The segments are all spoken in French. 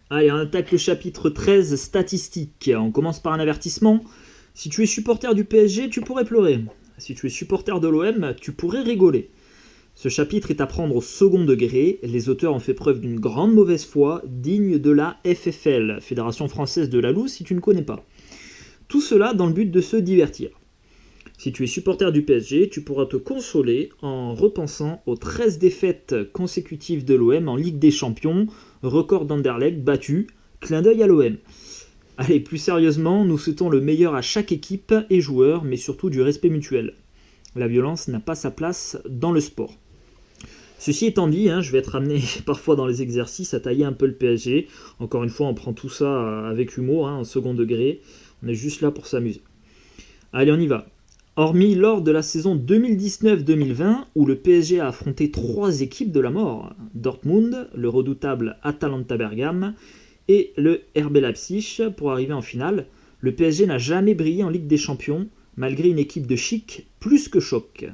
Allez, on attaque le chapitre 13, statistiques. On commence par un avertissement. Si tu es supporter du PSG, tu pourrais pleurer. Si tu es supporter de l'OM, tu pourrais rigoler. Ce chapitre est à prendre au second degré. Les auteurs ont fait preuve d'une grande mauvaise foi, digne de la FFL, Fédération Française de la Loose, si tu ne connais pas. Tout cela dans le but de se divertir. Si tu es supporter du PSG, tu pourras te consoler en repensant aux 13 défaites consécutives de l'OM en Ligue des Champions, record d'Anderlecht battu, clin d'œil à l'OM. Allez, plus sérieusement, nous souhaitons le meilleur à chaque équipe et joueur, mais surtout du respect mutuel. La violence n'a pas sa place dans le sport. Ceci étant dit, je vais être amené parfois dans les exercices à tailler un peu le PSG. Encore une fois, on prend tout ça avec humour, en second degré. On est juste là pour s'amuser. Allez, on y va. Hormis lors de la saison 2019-2020, où le PSG a affronté 3 équipes de la mort, Dortmund, le redoutable Atalanta Bergame et le RB Leipzig, pour arriver en finale, le PSG n'a jamais brillé en Ligue des Champions, malgré une équipe de chic plus que choc.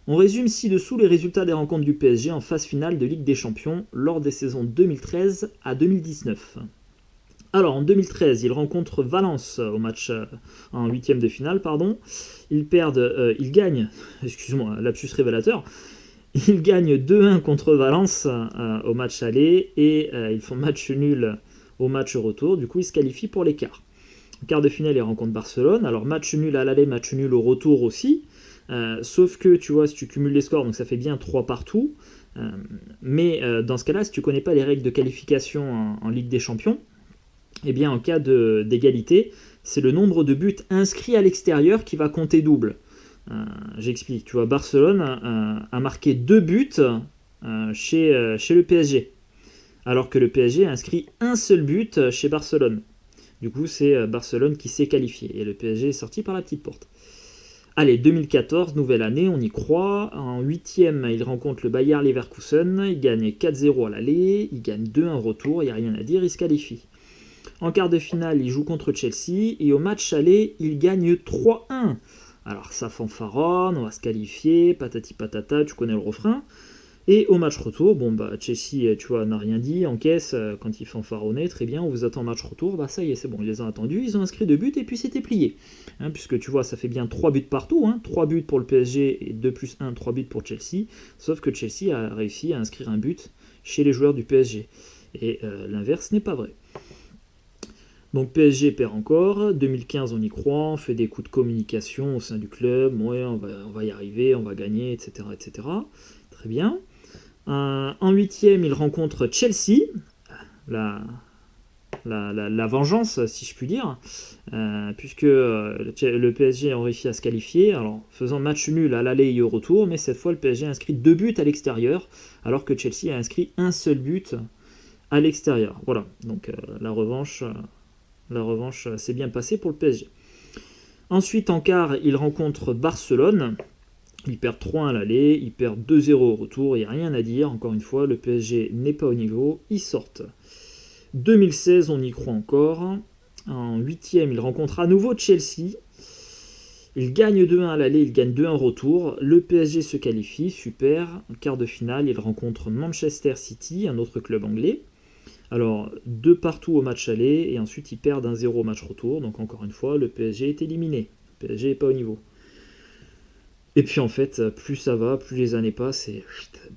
On résume ci-dessous les résultats des rencontres du PSG en phase finale de Ligue des Champions lors des saisons 2013 à 2019. Alors, en 2013, ils rencontrent Valence au match en huitième de finale, Ils gagnent, excuse-moi, lapsus révélateur. Ils gagnent 2-1 contre Valence au match aller et ils font match nul au match retour. Du coup, ils se qualifient pour les quarts. En quart de finale, ils rencontrent Barcelone. Alors, match nul à l'aller, match nul au retour aussi. Sauf que, tu vois, si tu cumules les scores, donc ça fait bien 3 partout. Mais dans ce cas-là, si tu connais pas les règles de qualification en Ligue des Champions, eh bien, en cas d'égalité, c'est le nombre de buts inscrits à l'extérieur qui va compter double. J'explique. Tu vois, Barcelone a marqué 2 buts chez le PSG, alors que le PSG a inscrit un seul but chez Barcelone. Du coup, c'est Barcelone qui s'est qualifié et le PSG est sorti par la petite porte. Allez, 2014, nouvelle année, on y croit. En 8e, il rencontre le Bayer Leverkusen. Il gagne 4-0 à l'aller, il gagne 2-1 au retour, il n'y a rien à dire, il se qualifie. En quart de finale, il joue contre Chelsea et au match aller, il gagne 3-1. Alors ça fanfaronne, on va se qualifier, patati patata, tu connais le refrain. Et au match retour, Chelsea, tu vois, n'a rien dit, encaisse quand il fanfaronnait, très bien, on vous attend match retour, ça y est, c'est bon, ils les ont attendus, ils ont inscrit 2 buts et puis c'était plié. Puisque tu vois, ça fait bien 3 buts partout, 3 buts pour le PSG et 2 plus 1, 3 buts pour Chelsea, sauf que Chelsea a réussi à inscrire un but chez les joueurs du PSG. Et l'inverse n'est pas vrai. Donc PSG perd encore, 2015 on y croit, on fait des coups de communication au sein du club, ouais on va y arriver, on va gagner, etc. etc. Très bien. En 8e il rencontre Chelsea, la vengeance si je puis dire, puisque le PSG a réussi à se qualifier, alors faisant match nul à l'aller et au retour, mais cette fois le PSG a inscrit 2 buts à l'extérieur, alors que Chelsea a inscrit un seul but à l'extérieur. Voilà, donc la revanche s'est bien passée pour le PSG. Ensuite, en quart, il rencontre Barcelone. Il perd 3-1 à l'aller, il perd 2-0 au retour, il n'y a rien à dire. Encore une fois, le PSG n'est pas au niveau, ils sortent. 2016, on y croit encore. En 8e, il rencontre à nouveau Chelsea. Il gagne 2-1 à l'aller, il gagne 2-1 au retour. Le PSG se qualifie, super. En quart de finale, il rencontre Manchester City, un autre club anglais. Alors, 2 partout au match aller, et ensuite ils perdent 1-0 au match retour. Donc encore une fois, le PSG est éliminé. Le PSG n'est pas au niveau. Et puis en fait, plus ça va, plus les années passent, et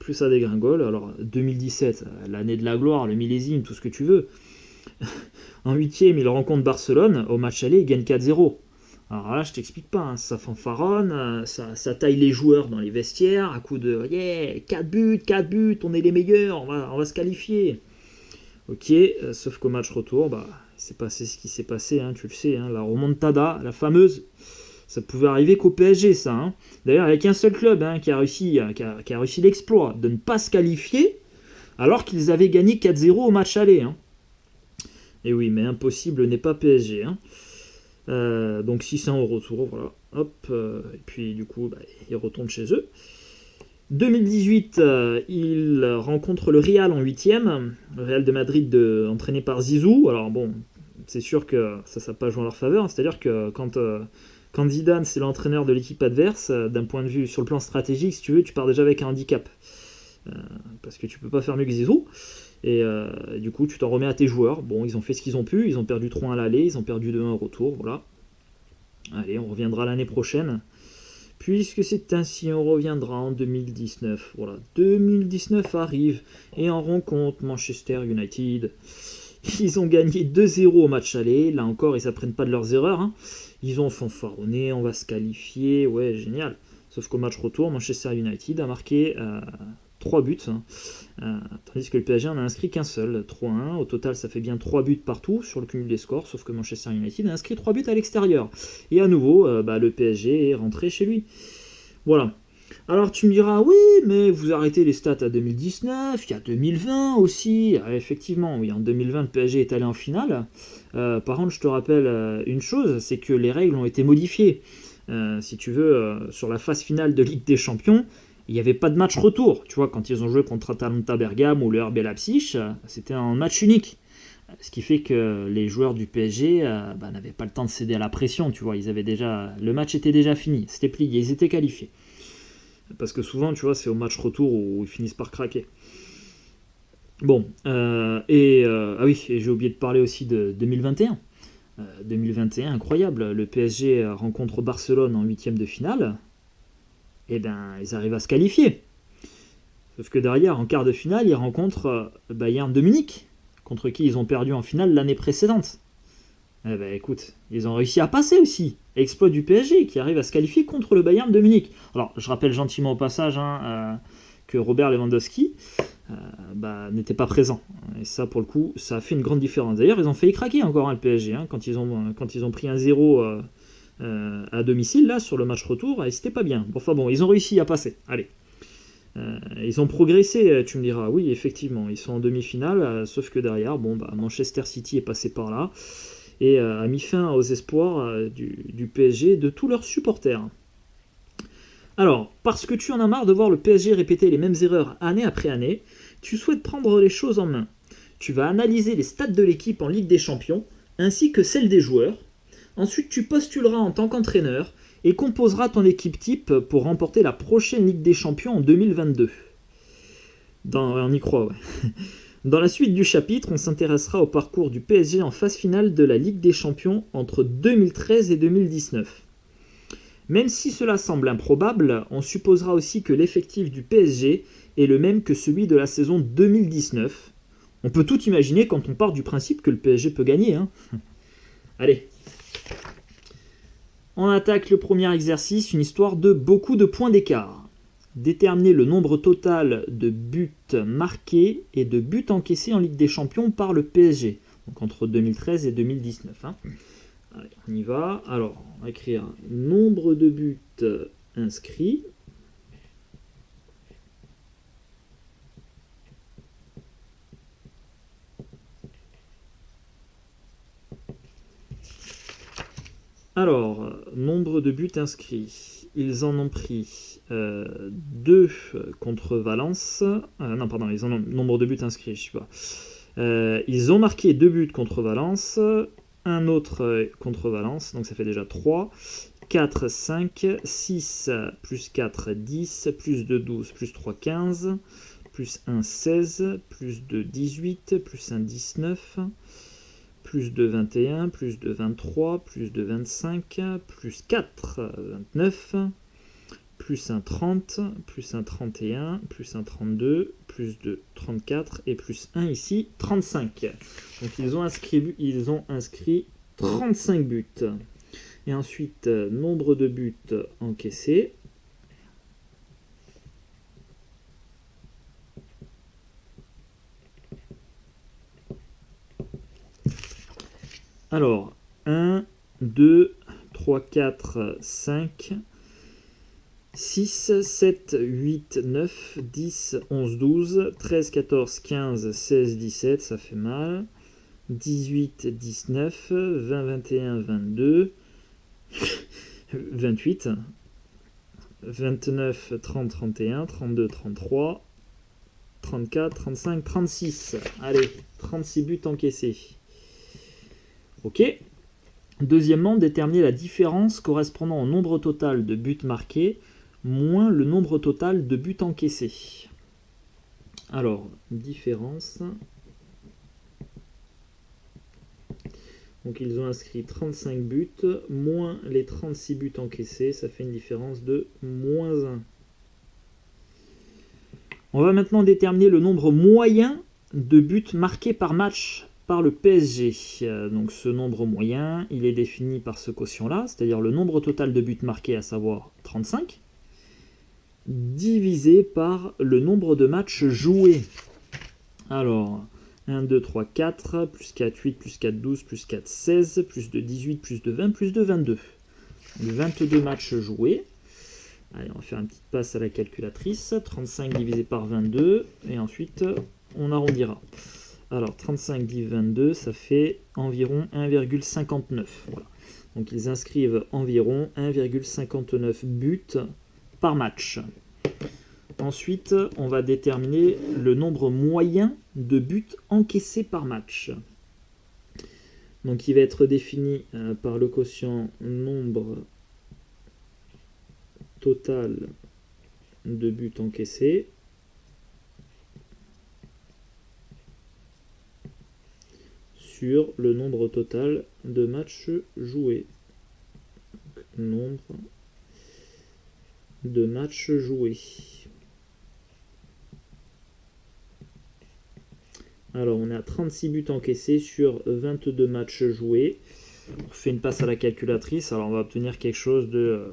plus ça dégringole. Alors 2017, l'année de la gloire, le millésime, tout ce que tu veux. En 8e, il rencontre Barcelone. Au match aller, il gagne 4-0. Alors là, je t'explique pas, ça fanfaronne, ça taille les joueurs dans les vestiaires, à coup de « yeah, 4 buts, on est les meilleurs, on va se qualifier ». Ok, sauf qu'au match retour, c'est passé ce qui s'est passé, tu le sais, la remontada, la fameuse, ça pouvait arriver qu'au PSG, ça. D'ailleurs, il n'y a qu'un seul club qui a réussi l'exploit de ne pas se qualifier, alors qu'ils avaient gagné 4-0 au match aller. Et oui, mais impossible n'est pas PSG. Donc 6-1 au retour, voilà. Hop, et puis du coup, ils retournent chez eux. 2018, il rencontre le Real en 8e, le Real de Madrid entraîné par Zizou. Alors bon, c'est sûr que ça n'a pas joué en leur faveur, c'est-à-dire que quand Zidane c'est l'entraîneur de l'équipe adverse, d'un point de vue sur le plan stratégique, si tu veux, tu pars déjà avec un handicap, parce que tu peux pas faire mieux que Zizou. Et du coup, tu t'en remets à tes joueurs. Bon, ils ont fait ce qu'ils ont pu. Ils ont perdu 3-1 à l'aller. Ils ont perdu 2-1 au retour. Voilà. Allez, on reviendra l'année prochaine. Puisque c'est ainsi, on reviendra en 2019. Voilà. 2019 arrive. Et en rencontre Manchester United. Ils ont gagné 2-0 au match aller. Là encore, ils n'apprennent pas de leurs erreurs. Hein. Ils ont fanfaronné. On va se qualifier. Ouais, génial. Sauf qu'au match retour, Manchester United a marqué 3 buts. Tandis que le PSG en a inscrit qu'un seul, 3-1. Au total, ça fait bien 3 buts partout sur le cumul des scores, sauf que Manchester United a inscrit 3 buts à l'extérieur. Et à nouveau, le PSG est rentré chez lui. Voilà. Alors tu me diras, oui, mais vous arrêtez les stats à 2019, il y a 2020 aussi. Effectivement, oui, en 2020, le PSG est allé en finale. Par contre, je te rappelle une chose, c'est que les règles ont été modifiées. Si tu veux, sur la phase finale de Ligue des Champions, il n'y avait pas de match retour. Tu vois, quand ils ont joué contre Atalanta Bergame ou le RB Leipzig, c'était un match unique. Ce qui fait que les joueurs du PSG n'avaient pas le temps de céder à la pression. Tu vois, le match était déjà fini, c'était plié, ils étaient qualifiés. Parce que souvent, tu vois, c'est au match retour où ils finissent par craquer. Bon, ah oui, et j'ai oublié de parler aussi de 2021. 2021, incroyable. Le PSG rencontre Barcelone en 8e de finale. Et ben, ils arrivent à se qualifier. Sauf que derrière, en quart de finale, ils rencontrent Bayern de Munich, contre qui ils ont perdu en finale l'année précédente. Eh ben écoute, ils ont réussi à passer aussi. Exploit du PSG qui arrive à se qualifier contre le Bayern de Munich. Alors, je rappelle gentiment au passage que Robert Lewandowski n'était pas présent. Et ça, pour le coup, ça a fait une grande différence. D'ailleurs, ils ont failli craquer encore le PSG quand ils ont pris un 0 à domicile là sur le match retour. Et c'était pas bien. Enfin bon, ils ont réussi à passer. Allez. Ils ont progressé, tu me diras. Oui, effectivement, ils sont en demi-finale. Sauf que derrière, Manchester City est passé par là et a mis fin aux espoirs du PSG et de tous leurs supporters. Alors, parce que tu en as marre de voir le PSG répéter les mêmes erreurs année après année, tu souhaites prendre les choses en main. Tu vas analyser les stats de l'équipe en Ligue des Champions, ainsi que celles des joueurs. Ensuite, tu postuleras en tant qu'entraîneur et composeras ton équipe type pour remporter la prochaine Ligue des Champions en 2022. On y croit, ouais. Dans la suite du chapitre, on s'intéressera au parcours du PSG en phase finale de la Ligue des Champions entre 2013 et 2019. Même si cela semble improbable, on supposera aussi que l'effectif du PSG est le même que celui de la saison 2019. On peut tout imaginer quand on part du principe que le PSG peut gagner. Allez. On attaque le premier exercice, une histoire de beaucoup de points d'écart. Déterminer le nombre total de buts marqués et de buts encaissés en Ligue des Champions par le PSG, donc entre 2013 et 2019. Allez, on y va. Alors, on va écrire nombre de buts inscrits. Alors, nombre de buts inscrits. Ils en ont pris 2 contre Valence. Nombre de buts inscrits, je sais pas. Ils ont marqué 2 buts contre Valence, un autre contre Valence, donc ça fait déjà 3. 4, 5, 6, plus 4, 10, plus 2, 12, plus 3, 15, plus 1, 16, plus 2, 18, plus 1, 19, plus 2, 21, plus 2, 23, plus 2, 25, plus 4, 29, plus 1, 30, plus 1, 31, plus 1, 32, plus 2, 34, et plus 1 ici, 35. Donc ils ont inscrit 35 buts. Et ensuite, nombre de buts encaissés. Alors, 1, 2, 3, 4, 5, 6, 7, 8, 9, 10, 11, 12, 13, 14, 15, 16, 17, ça fait mal. 18, 19, 20, 21, 22, 28, 29, 30, 31, 32, 33, 34, 35, 36. Allez, 36 buts encaissés. Ok. Deuxièmement, déterminer la différence correspondant au nombre total de buts marqués moins le nombre total de buts encaissés. Alors, différence Donc ils ont inscrit 35 buts, moins les 36 buts encaissés, ça fait une différence de moins 1. On va maintenant déterminer le nombre moyen de buts marqués par match par le PSG. Donc ce nombre moyen, il est défini par ce quotient-là, c'est-à-dire le nombre total de buts marqués, à savoir 35, divisé par le nombre de matchs joués. Alors, 1, 2, 3, 4, plus 4, 8, plus 4, 12, plus 4, 16, plus de 18, plus de 20, plus de 22. 22 matchs joués. Allez, on va faire une petite passe à la calculatrice. 35 divisé par 22, et ensuite on arrondira. Alors, 35 divisé 22, ça fait environ 1,59. Voilà. Donc ils inscrivent environ 1,59 buts par match. Ensuite, on va déterminer le nombre moyen de buts encaissés par match. Donc il va être défini par le quotient nombre total de buts encaissés sur le nombre total de matchs joués. Donc, nombre de matchs joués. Alors, on est à 36 buts encaissés sur 22 matchs joués. On fait une passe à la calculatrice. Alors, on va obtenir quelque chose de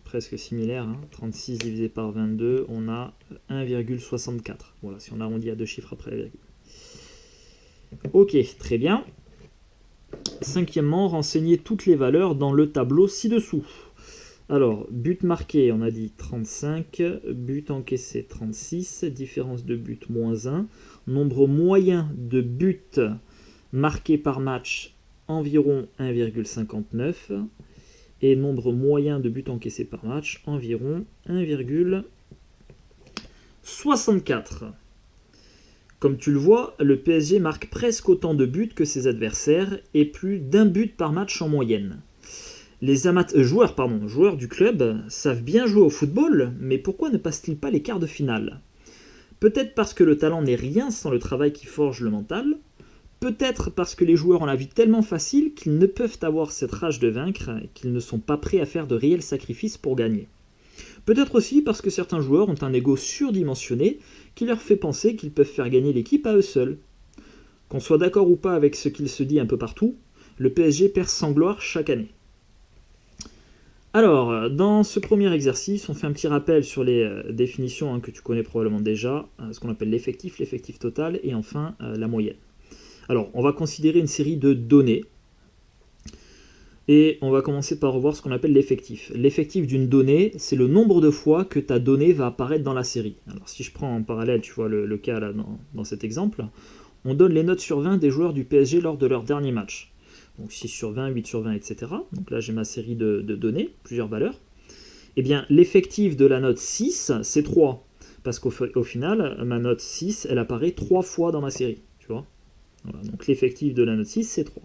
presque similaire. 36 divisé par 22, on a 1,64. Voilà, si on arrondit à deux chiffres après la virgule. Ok, très bien. Cinquièmement, renseigner toutes les valeurs dans le tableau ci-dessous. Alors, but marqué, on a dit 35, but encaissé 36, différence de but moins 1, nombre moyen de buts marqués par match environ 1,59 et nombre moyen de buts encaissés par match environ 1,64. Comme tu le vois, le PSG marque presque autant de buts que ses adversaires et plus d'un but par match en moyenne. Les joueurs du club savent bien jouer au football, mais pourquoi ne passent-ils pas les quarts de finale? Peut-être parce que le talent n'est rien sans le travail qui forge le mental, peut-être parce que les joueurs ont la vie tellement facile qu'ils ne peuvent avoir cette rage de vaincre et qu'ils ne sont pas prêts à faire de réels sacrifices pour gagner. Peut-être aussi parce que certains joueurs ont un ego surdimensionné qui leur fait penser qu'ils peuvent faire gagner l'équipe à eux seuls. Qu'on soit d'accord ou pas avec ce qu'il se dit un peu partout, le PSG perd sans gloire chaque année. Alors, dans ce premier exercice, on fait un petit rappel sur les définitions que tu connais probablement déjà, ce qu'on appelle l'effectif total, et enfin la moyenne. Alors, on va considérer une série de données, et on va commencer par revoir ce qu'on appelle l'effectif. L'effectif d'une donnée, c'est le nombre de fois que ta donnée va apparaître dans la série. Alors, si je prends en parallèle, tu vois le cas là dans cet exemple, on donne les notes sur 20 des joueurs du PSG lors de leur dernier match. Donc 6 sur 20, 8 sur 20, etc. Donc là, j'ai ma série de données, plusieurs valeurs. Eh bien, l'effectif de la note 6, c'est 3. Parce qu'au final, ma note 6, elle apparaît 3 fois dans ma série. Tu vois, voilà, donc l'effectif de la note 6, c'est 3.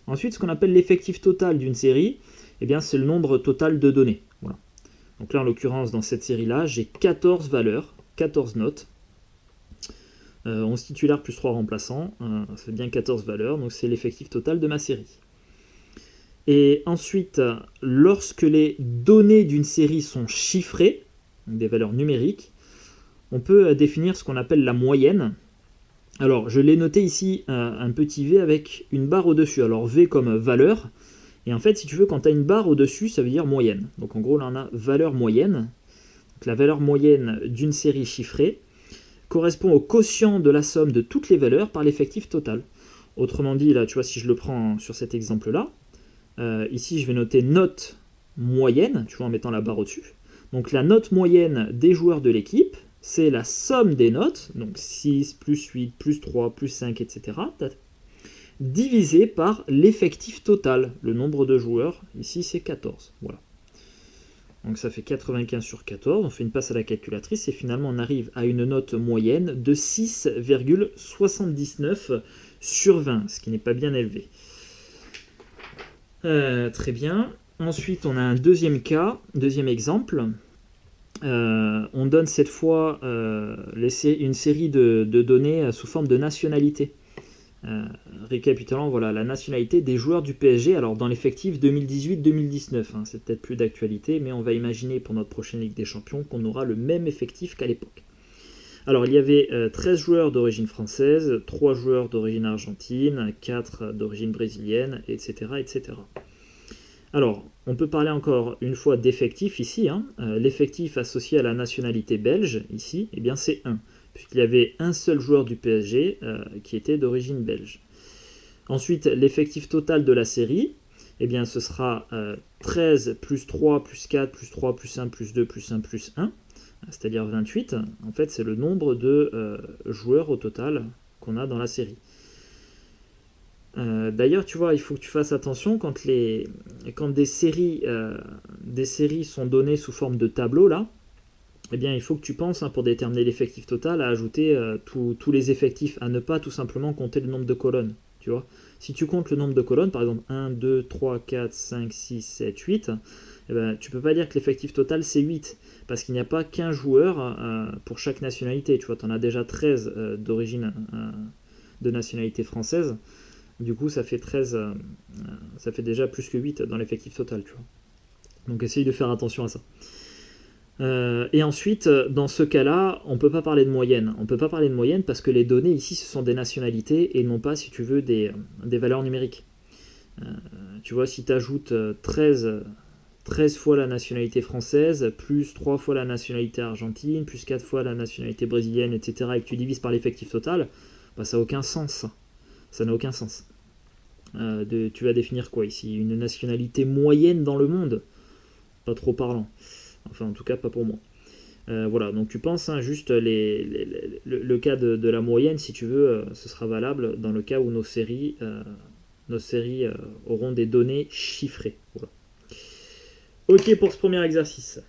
Ensuite, ce qu'on appelle l'effectif total d'une série, eh bien, c'est le nombre total de données. Voilà. Donc là, en l'occurrence, dans cette série-là, j'ai 14 valeurs, 14 notes. 11 titulaires plus 3 remplaçants, ça fait bien 14 valeurs, donc c'est l'effectif total de ma série. Et ensuite, lorsque les données d'une série sont chiffrées, donc des valeurs numériques, on peut définir ce qu'on appelle la moyenne. Alors, je l'ai noté ici, un petit V avec une barre au-dessus. Alors, V comme valeur, et en fait, si tu veux, quand tu as une barre au-dessus, ça veut dire moyenne. Donc en gros, là, on a valeur moyenne. Donc, la valeur moyenne d'une série chiffrée correspond au quotient de la somme de toutes les valeurs par l'effectif total. Autrement dit, là, tu vois, si je le prends sur cet exemple-là, ici, je vais noter note moyenne, tu vois, en mettant la barre au-dessus. Donc, la note moyenne des joueurs de l'équipe, c'est la somme des notes, donc 6, plus 8, plus 3, plus 5, etc., divisé par l'effectif total, le nombre de joueurs. Ici, c'est 14. Voilà. Donc ça fait 95 sur 14, on fait une passe à la calculatrice et finalement on arrive à une note moyenne de 6,79 sur 20, ce qui n'est pas bien élevé. Très bien. Ensuite on a un deuxième cas, deuxième exemple. On donne cette fois une série de données sous forme de nationalité. Récapitulant, voilà, la nationalité des joueurs du PSG, alors dans l'effectif 2018-2019, hein, c'est peut-être plus d'actualité, mais on va imaginer pour notre prochaine Ligue des Champions qu'on aura le même effectif qu'à l'époque. Alors il y avait 13 joueurs d'origine française, 3 joueurs d'origine argentine, 4 d'origine brésilienne, etc., etc. Alors, on peut parler encore une fois d'effectif ici, hein. L'effectif associé à la nationalité belge, ici, eh bien c'est 1, puisqu'il y avait un seul joueur du PSG qui était d'origine belge. Ensuite, l'effectif total de la série, eh bien ce sera 13 plus 3 plus 4 plus 3 plus 1 plus 2 plus 1 plus 1, c'est-à-dire 28. En fait, c'est le nombre de joueurs au total qu'on a dans la série. D'ailleurs, tu vois, il faut que tu fasses attention quand des séries sont données sous forme de tableau, là, eh bien, il faut que tu penses, hein, pour déterminer l'effectif total, à ajouter tous les effectifs, à ne pas tout simplement compter le nombre de colonnes, tu vois. Si tu comptes le nombre de colonnes, par exemple 1, 2, 3, 4, 5, 6, 7, 8, eh ben, tu peux pas dire que l'effectif total c'est 8, parce qu'il n'y a pas qu'un joueur pour chaque nationalité, tu vois, tu en as déjà 13 d'origine de nationalité française. Du coup, ça fait 13, ça fait déjà plus que 8 dans l'effectif total, tu vois. Donc, essaye de faire attention à ça. Et ensuite, dans ce cas-là, on ne peut pas parler de moyenne. On ne peut pas parler de moyenne parce que les données ici, ce sont des nationalités et non pas, si tu veux, des valeurs numériques. Tu vois, si tu ajoutes 13 fois la nationalité française, plus 3 fois la nationalité argentine, plus 4 fois la nationalité brésilienne, etc., et que tu divises par l'effectif total, bah, ça n'a aucun sens. Ça n'a aucun sens. Tu vas définir quoi ici? Une nationalité moyenne dans le monde? Pas trop parlant. Enfin, en tout cas, pas pour moi. Voilà, donc tu penses, hein, juste le cas de la moyenne, si tu veux, ce sera valable dans le cas où nos séries auront des données chiffrées. Voilà. Ok pour ce premier exercice.